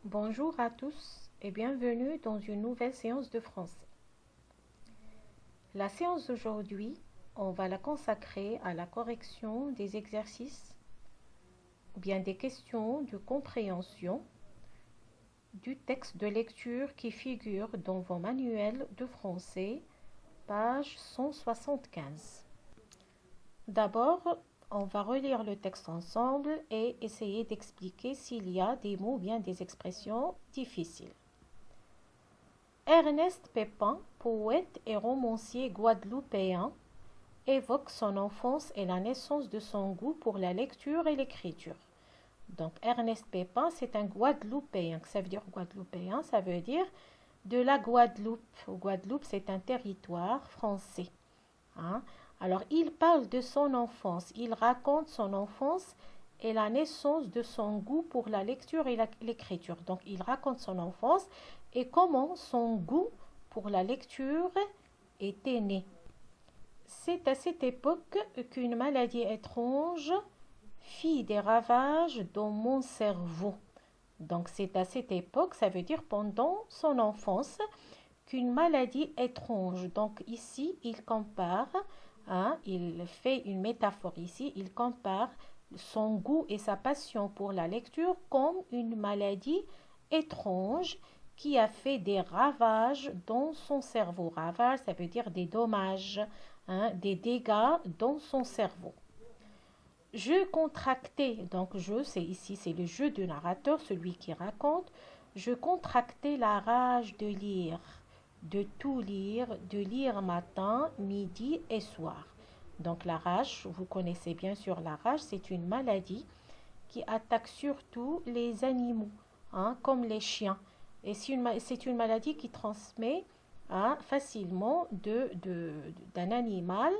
Bonjour à tous et bienvenue dans une nouvelle séance de français. La séance d'aujourd'hui, on va la consacrer à la correction des exercices ou bien des questions de compréhension du texte de lecture qui figure dans vos manuels de français, page 175. D'abord, on va relire le texte ensemble et essayer d'expliquer s'il y a des mots ou bien des expressions difficiles. Ernest Pépin, poète et romancier guadeloupéen, évoque son enfance et la naissance de son goût pour la lecture et l'écriture. Donc Ernest Pépin, c'est un Guadeloupéen. Ça veut dire Guadeloupéen, ça veut dire de la Guadeloupe. Guadeloupe, c'est un territoire français. Alors, il parle de son enfance, il raconte son enfance et la naissance de son goût pour la lecture et l'écriture. Donc, il raconte son enfance et comment son goût pour la lecture était né. C'est à cette époque qu'une maladie étrange fit des ravages dans mon cerveau. Donc, c'est à cette époque, ça veut dire pendant son enfance, qu'une maladie étrange. Donc, ici, il compare. Il fait une métaphore ici, il compare son goût et sa passion pour la lecture comme une maladie étrange qui a fait des ravages dans son cerveau. Ravages, ça veut dire des dommages, des dégâts dans son cerveau. Je contractais, donc je, c'est ici, c'est le jeu du narrateur, celui qui raconte. Je contractais la rage de lire, de tout lire, de lire matin, midi et soir. Donc la rage, vous connaissez bien sûr la rage, c'est une maladie qui attaque surtout les animaux, comme les chiens. Et c'est une maladie qui transmet facilement d'un animal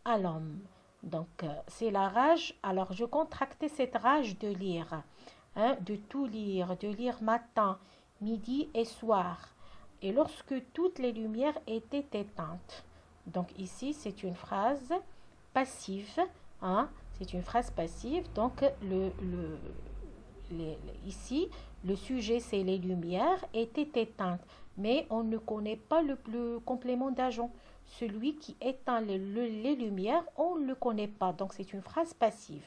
à l'homme. Donc c'est la rage. Alors je contractais cette rage de lire, de tout lire, de lire matin, midi et soir. Et lorsque toutes les lumières étaient éteintes. Donc ici, c'est une phrase passive. C'est une phrase passive. Donc ici, le sujet, c'est les lumières étaient éteintes. Mais on ne connaît pas le complément d'agent. Celui qui éteint les lumières, on ne le connaît pas. Donc c'est une phrase passive.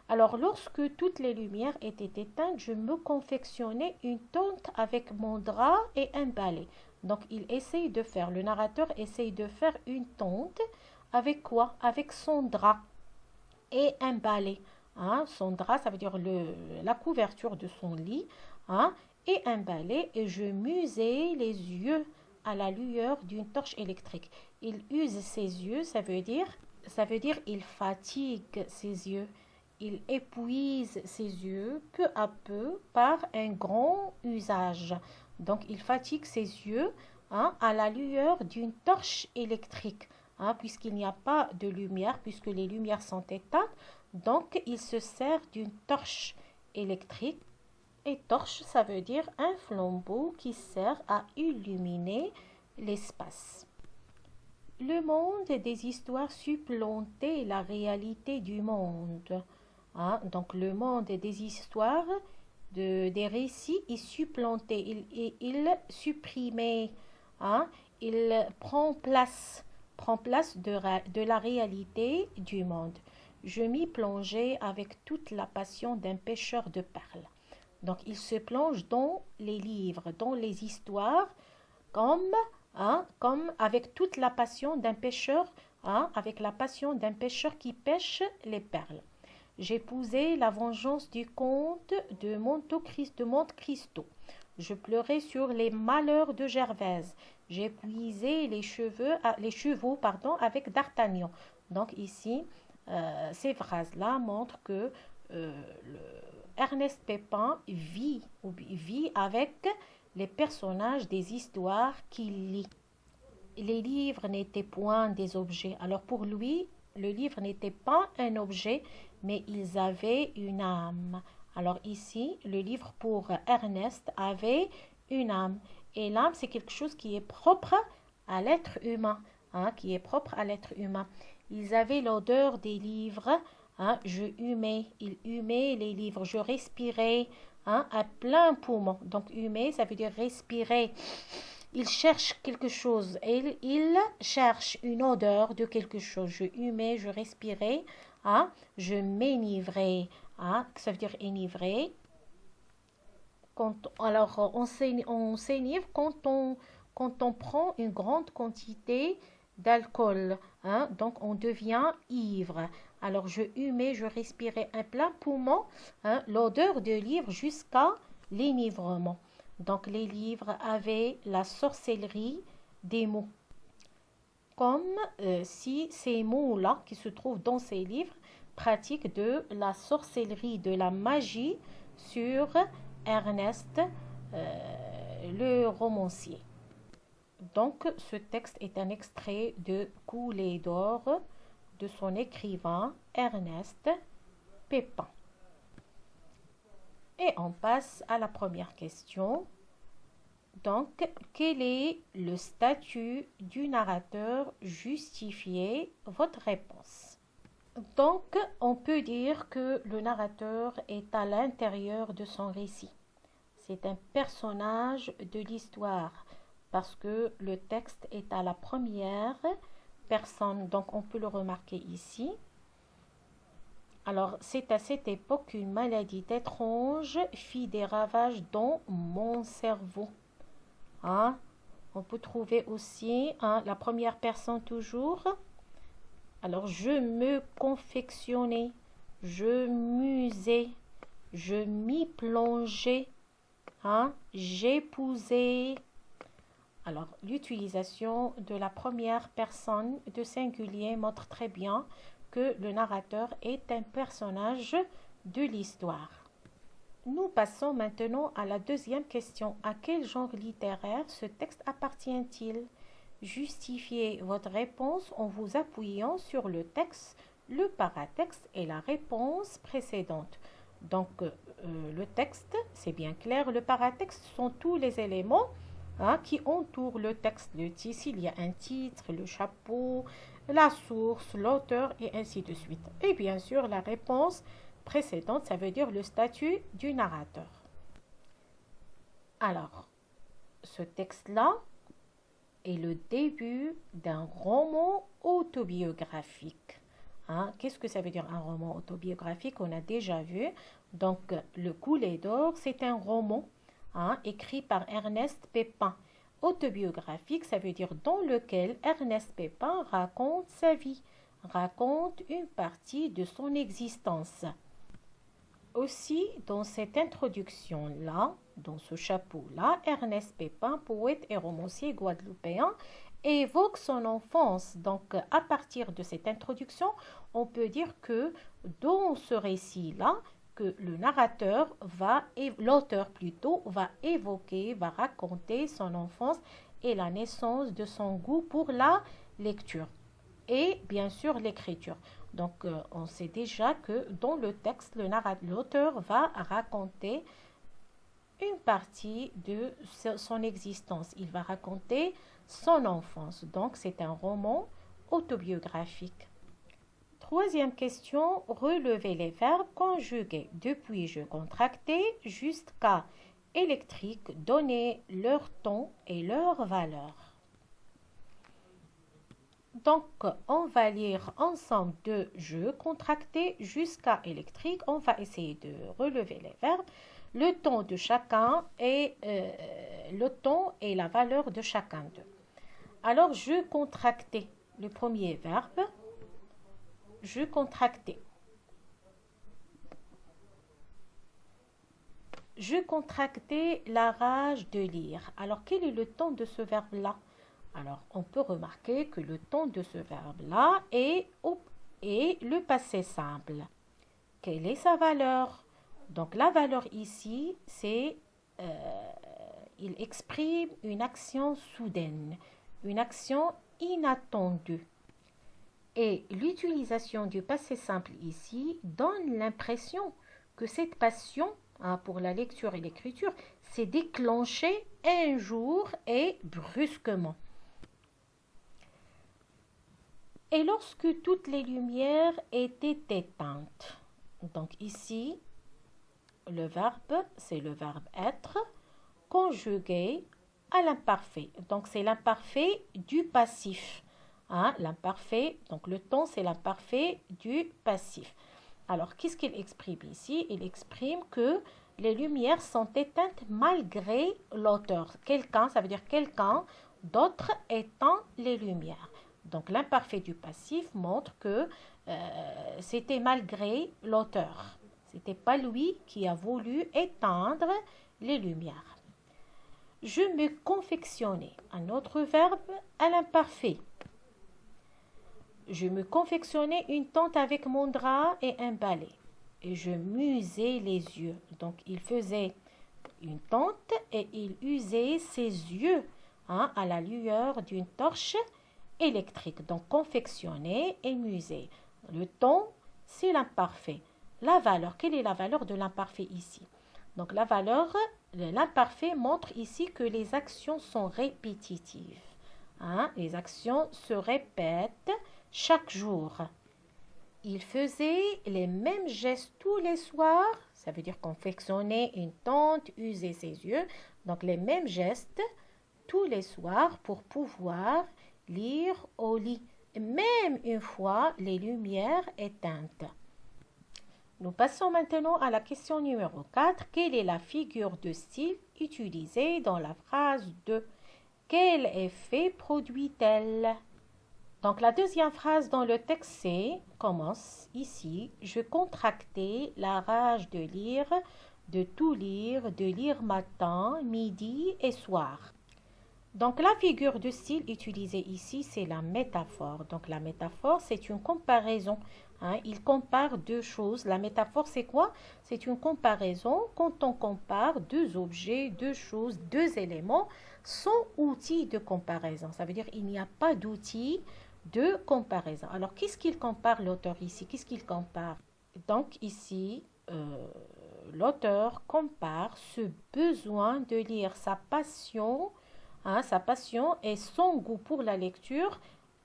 Alors, lorsque toutes les lumières étaient éteintes, je me confectionnais une tente avec mon drap et un balai. Donc, le narrateur essaye de faire une tente avec quoi? Avec son drap et un balai. Son drap, ça veut dire la couverture de son lit, et un balai, et je musais les yeux à la lueur d'une torche électrique. Il use ses yeux, ça veut dire il fatigue ses yeux. Il épuise ses yeux peu à peu par un grand usage. Donc, il fatigue ses yeux à la lueur d'une torche électrique. Puisqu'il n'y a pas de lumière, puisque les lumières sont éteintes, donc il se sert d'une torche électrique. Et torche, ça veut dire un flambeau qui sert à illuminer l'espace. Le monde des histoires supplantait la réalité du monde. Donc le monde des histoires, des récits, il supplantait, il supprimait, il prend place de la réalité du monde. Je m'y plongeais avec toute la passion d'un pêcheur de perles. Donc il se plonge dans les livres, dans les histoires, comme avec toute la passion d'un pêcheur, avec la passion d'un pêcheur qui pêche les perles. J'épousais la vengeance du comte de Monte Cristo. Je pleurais sur les malheurs de Gervaise. J'épuisais les chevaux avec D'Artagnan. Donc ici, ces phrases-là montrent que Ernest Pépin vit avec les personnages des histoires qu'il lit. Les livres n'étaient point des objets. Alors pour lui, le livre n'était pas un objet, mais ils avaient une âme. Alors ici, le livre pour Ernest avait une âme. Et l'âme, c'est quelque chose qui est propre à l'être humain. Qui est propre à l'être humain. Ils avaient l'odeur des livres. Il humait les livres. Je respirais hein, à plein poumon. Donc humer, ça veut dire respirer. Il cherche quelque chose. Il cherche une odeur de quelque chose. Je humais, je respirais. Hein, je m'enivrais. Hein, ça veut dire enivrer. Alors, on s'enivre quand on prend une grande quantité d'alcool. Hein, donc, on devient ivre. Alors, je humais, je respirais un plein poumon, hein, l'odeur de l'ivre jusqu'à l'enivrement. Donc, les livres avaient la sorcellerie des mots. Comme si ces mots-là qui se trouvent dans ces livres pratiquent de la sorcellerie, de la magie sur Ernest, le romancier. Donc, ce texte est un extrait de Coulée d'or de son écrivain Ernest Pépin. Et on passe à la première question. Donc, quel est le statut du narrateur? Justifiez votre réponse. Donc, on peut dire que le narrateur est à l'intérieur de son récit. C'est un personnage de l'histoire parce que le texte est à la première personne. Donc, on peut le remarquer ici. Alors, c'est à cette époque qu'une maladie étrange fit des ravages dans mon cerveau. Hein? On peut trouver aussi hein, la première personne toujours. Alors, je me confectionnais, je musais, je m'y plongeais, hein? J'épousais. Alors, l'utilisation de la première personne de singulier montre très bien que le narrateur est un personnage de l'histoire. Nous passons maintenant à la deuxième question. À quel genre littéraire ce texte appartient-il? Justifiez votre réponse en vous appuyant sur le texte, le paratexte et la réponse précédente. Donc, le texte, c'est bien clair. Le paratexte sont tous les éléments hein, qui entourent le texte. S'il y a un titre, le chapeau, la source, l'auteur et ainsi de suite. Et bien sûr, la réponse précédente, ça veut dire le statut du narrateur. Alors, ce texte-là est le début d'un roman autobiographique. Hein? Qu'est-ce que ça veut dire un roman autobiographique? On a déjà vu. Donc, Le Coulée d'or, c'est un roman hein, écrit par Ernest Pépin. Autobiographique, ça veut dire dans lequel Ernest Pépin raconte sa vie, raconte une partie de son existence. Aussi, dans cette introduction-là, dans ce chapeau-là, Ernest Pépin, poète et romancier guadeloupéen, évoque son enfance. Donc, à partir de cette introduction, on peut dire que dans ce récit-là, que le narrateur l'auteur plutôt, va évoquer, va raconter son enfance et la naissance de son goût pour la lecture et bien sûr l'écriture. Donc, on sait déjà que dans le texte, l'auteur va raconter une partie de son existence. Il va raconter son enfance. Donc, c'est un roman autobiographique. Troisième question, relevez les verbes conjugués depuis je contracté jusqu'à électrique, donnez leur ton et leur valeur. Donc, on va lire ensemble de je contracté jusqu'à électrique. On va essayer de relever les verbes, le ton de chacun et le ton et la valeur de chacun d'eux. Alors, je contracté, le premier verbe, je contracté. Je contractais la rage de lire. Alors, quel est le ton de ce verbe-là? Alors, on peut remarquer que le ton de ce verbe-là est le passé simple. Quelle est sa valeur? Donc, la valeur ici, c'est il exprime une action soudaine, une action inattendue. Et l'utilisation du passé simple ici donne l'impression que cette passion pour la lecture et l'écriture s'est déclenchée un jour et brusquement. Et lorsque toutes les lumières étaient éteintes. Donc ici, le verbe, c'est le verbe être, conjugué à l'imparfait. Donc, c'est l'imparfait du passif. Hein, l'imparfait, donc le temps, c'est l'imparfait du passif. Alors, qu'est-ce qu'il exprime ici? Il exprime que les lumières sont éteintes malgré l'auteur. Quelqu'un, ça veut dire quelqu'un d'autre éteint les lumières. Donc, l'imparfait du passif montre que c'était malgré l'auteur. C'était pas lui qui a voulu éteindre les lumières. Je me confectionnais, un autre verbe à l'imparfait. Je me confectionnais une tente avec mon drap et un balai. Et je m'usais les yeux. Donc, il faisait une tente et il usait ses yeux à la lueur d'une torche électrique. Donc, confectionner et muser. Le temps, c'est l'imparfait. La valeur, quelle est la valeur de l'imparfait ici? Donc, la valeur, l'imparfait montre ici que les actions sont répétitives. Les actions se répètent chaque jour. Il faisait les mêmes gestes tous les soirs. Ça veut dire confectionner une tente, user ses yeux. Donc, les mêmes gestes tous les soirs pour pouvoir lire au lit, même une fois les lumières éteintes. Nous passons maintenant à la question numéro 4. Quelle est la figure de style utilisée dans la phrase 2? Quel effet produit-elle? Donc la deuxième phrase dans le texte commence ici. Je contractais la rage de lire, de tout lire, de lire matin, midi et soir. Donc la figure de style utilisée ici, c'est la métaphore. Donc la métaphore, c'est une comparaison. Il compare deux choses. La métaphore, c'est quoi? C'est une comparaison quand on compare deux objets, deux choses, deux éléments sans outil de comparaison. Ça veut dire qu'il n'y a pas d'outil de comparaison. Alors, qu'est-ce qu'il compare l'auteur ici? Qu'est-ce qu'il compare? Donc ici, l'auteur compare ce besoin de lire, sa passion et son goût pour la lecture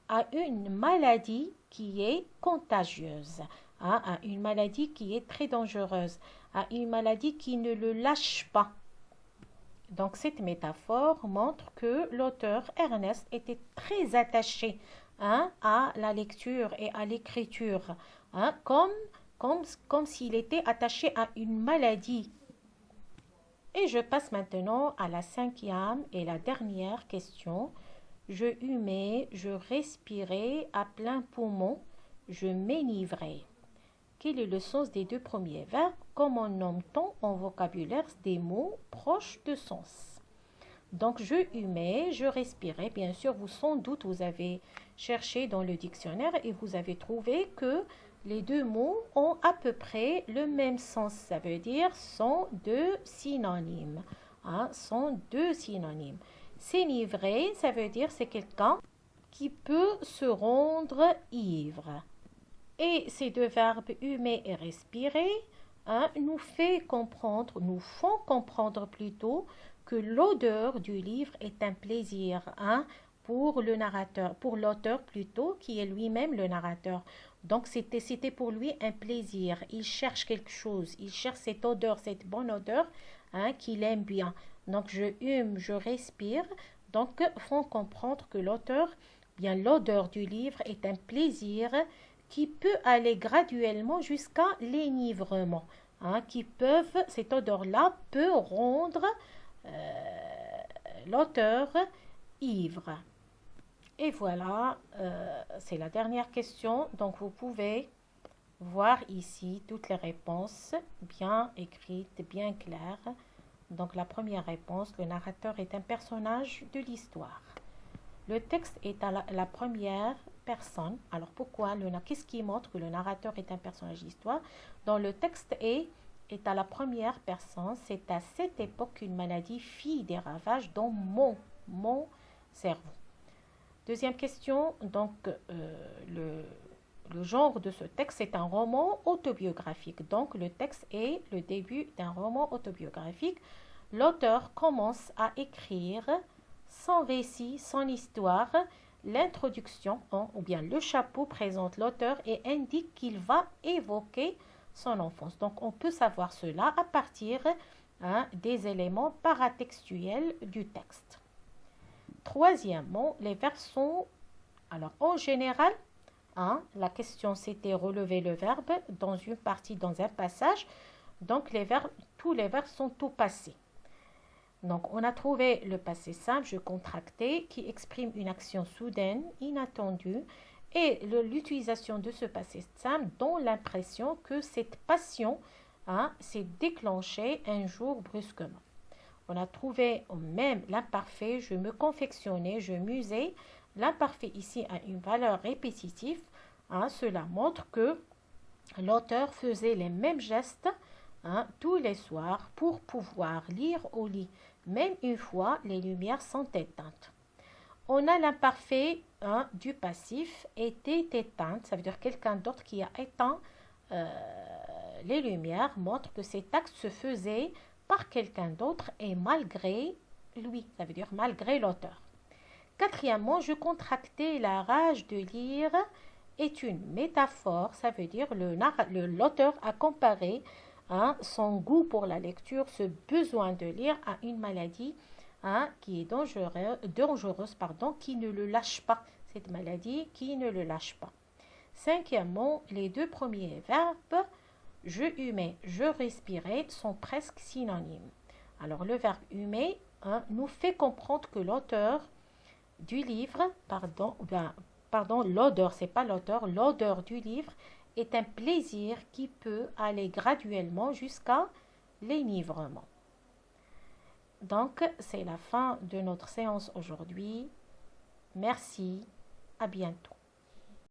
à une maladie qui est contagieuse, à une maladie qui est très dangereuse, à une maladie qui ne le lâche pas. Donc cette métaphore montre que l'auteur Ernest était très attaché à la lecture et à l'écriture, comme s'il était attaché à une maladie. Et je passe maintenant à la cinquième et la dernière question. Je humais, je respirais à plein poumon, je m'enivrais. Quel est le sens des deux premiers verbes? Comment nomme-t-on en vocabulaire des mots proches de sens? Donc, je humais, je respirais. Bien sûr, sans doute, vous avez cherché dans le dictionnaire et vous avez trouvé que les deux mots ont à peu près le même sens. Ça veut dire sont deux synonymes. Sont deux synonymes. S'enivrer, ça veut dire c'est quelqu'un qui peut se rendre ivre. Et ces deux verbes humer et respirer nous font comprendre plutôt que l'odeur du livre est un plaisir pour le narrateur, pour l'auteur plutôt, qui est lui-même le narrateur. Donc c'était pour lui un plaisir. Il cherche quelque chose, il cherche cette odeur, cette bonne odeur qu'il aime bien. Donc je hume, je respire. Donc font comprendre que l'auteur, bien l'odeur du livre est un plaisir qui peut aller graduellement jusqu'à l'enivrement. Cette odeur-là peut rendre l'auteur ivre. Et voilà, c'est la dernière question. Donc vous pouvez voir ici toutes les réponses bien écrites, bien claires. Donc la première réponse, le narrateur est un personnage de l'histoire. Le texte est à la première personne. Alors pourquoi? Qu'est-ce qui montre que le narrateur est un personnage d'histoire? Dans le texte est à la première personne. C'est à cette époque qu'une maladie fit des ravages dans mon cerveau. Deuxième question, donc le genre de ce texte est un roman autobiographique. Donc le texte est le début d'un roman autobiographique. L'auteur commence à écrire son récit, son histoire. L'introduction ou bien le chapeau présente l'auteur et indique qu'il va évoquer son enfance. Donc, on peut savoir cela à partir des éléments paratextuels du texte. Troisièmement, les verbes sont, alors en général, la question c'était relever le verbe dans une partie, dans un passage. Donc, tous les verbes sont au passé. Donc, on a trouvé le passé simple, je contractais, qui exprime une action soudaine, inattendue, et l'utilisation de ce passé simple donne l'impression que cette passion s'est déclenchée un jour brusquement. On a trouvé même l'imparfait, je me confectionnais, je musais. L'imparfait ici a une valeur répétitive. Cela montre que l'auteur faisait les mêmes gestes tous les soirs pour pouvoir lire au lit, même une fois les lumières sont éteintes. On a l'imparfait du passif était éteinte, ça veut dire quelqu'un d'autre qui a éteint les lumières montre que cet acte se faisait par quelqu'un d'autre et malgré lui, ça veut dire malgré l'auteur. Quatrièmement, je contractais la rage de lire est une métaphore, ça veut dire l'auteur a comparé son goût pour la lecture, ce besoin de lire à une maladie qui est dangereuse, qui ne le lâche pas, cette maladie qui ne le lâche pas. Cinquièmement, les deux premiers verbes, je humais, je respirais, sont presque synonymes. Alors le verbe humer nous fait comprendre que l'auteur du livre, l'odeur, c'est pas l'auteur, l'odeur du livre est un plaisir qui peut aller graduellement jusqu'à l'enivrement. Donc, c'est la fin de notre séance aujourd'hui. Merci, à bientôt.